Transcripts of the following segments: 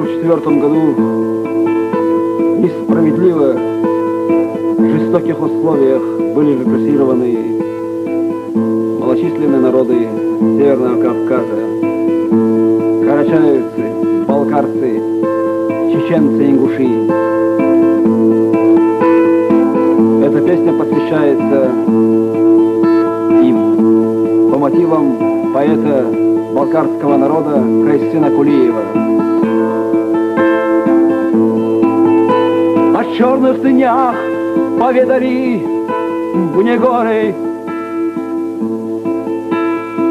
1944 году несправедливо в жестоких условиях были репрессированы малочисленные народы Северного Кавказа, карачаевцы, балкарцы, чеченцы, ингуши. Эта песня посвящается им по мотивам поэта балкарского народа Кайсена Кулиева. О черных днях поведали мне горы,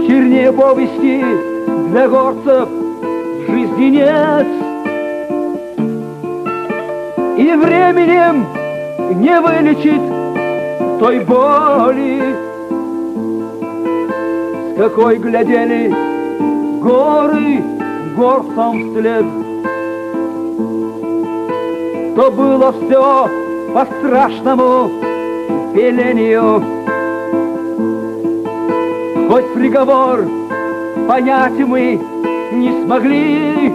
чернее повести для горцев в жизни нет. И временем не вылечит той боли, с какой глядели горы горцам вслед. То было все по страшному велению, хоть приговор понять мы не смогли.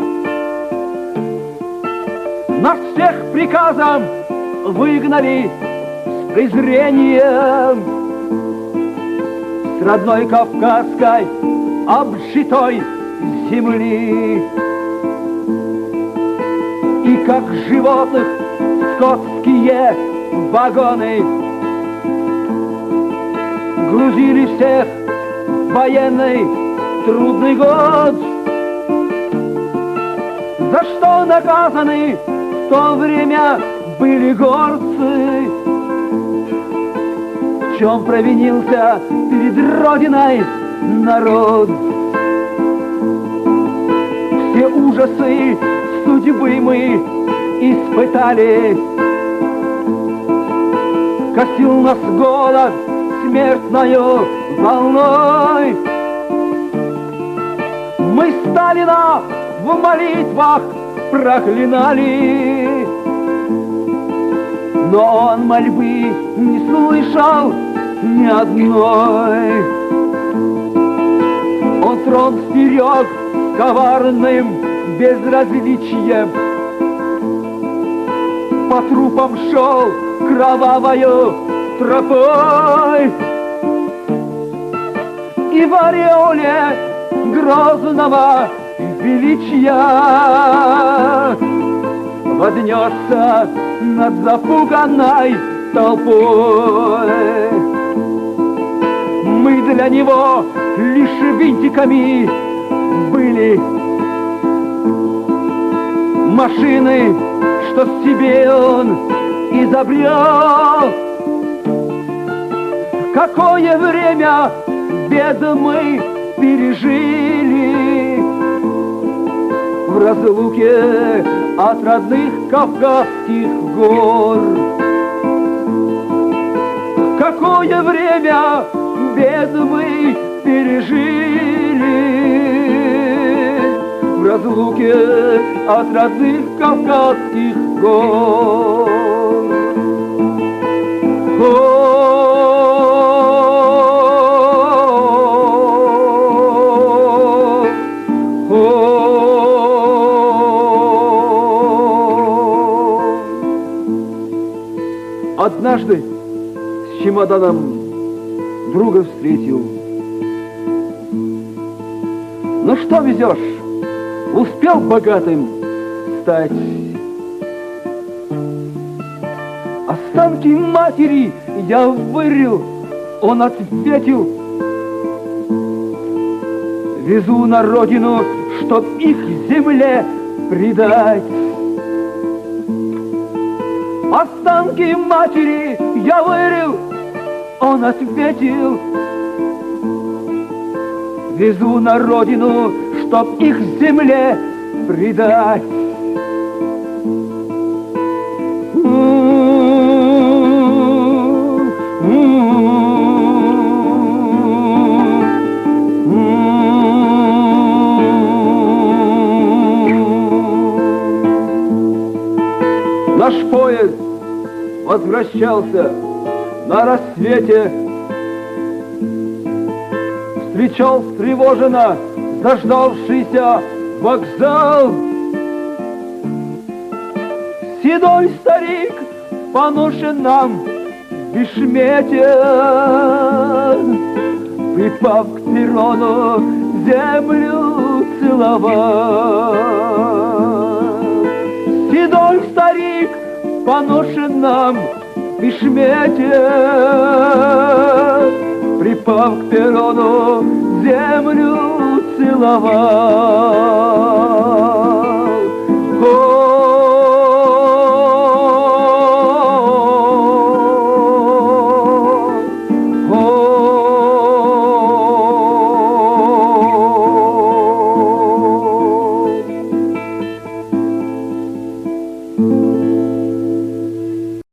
Нас всех приказом выгнали с презрением с родной кавказской обжитой земли. И как животных скотские вагоны грузили всех в военный трудный год. За что наказаны в то время были горцы? В чем провинился перед Родиной народ? Все ужасы судьбы мы испытали. Косил нас голод смертною волной. Мы Сталина в молитвах проклинали, но он мольбы не слышал ни одной. Он трон стерег коварным безразличием, по трупам шел кровавою тропой. И в ореоле грозного величия вознесся над запуганной толпой. Мы для него лишь винтиками были, машины, что себе он изобрел. Какое время бед мы пережили в разлуке от родных кавказских гор. Какое время бед мы пережили в разлуке от родных кавказских гор. Однажды с чемоданом друга встретил. Ну что везешь? Успел богатым стать? Останки матери я вырыл, он ответил. Везу на родину, чтоб их земле предать. Останки матери я вырыл, он ответил. Везу на родину, чтоб их земле предать. Наш поезд возвращался на рассвете, встречал встревоженно заждавшийся вокзал. Седой старик поношен нам бессмертен, припав к перрону, землю целовал. Седой старик поношен нам бессмертен, припав к перрону, землю целовал.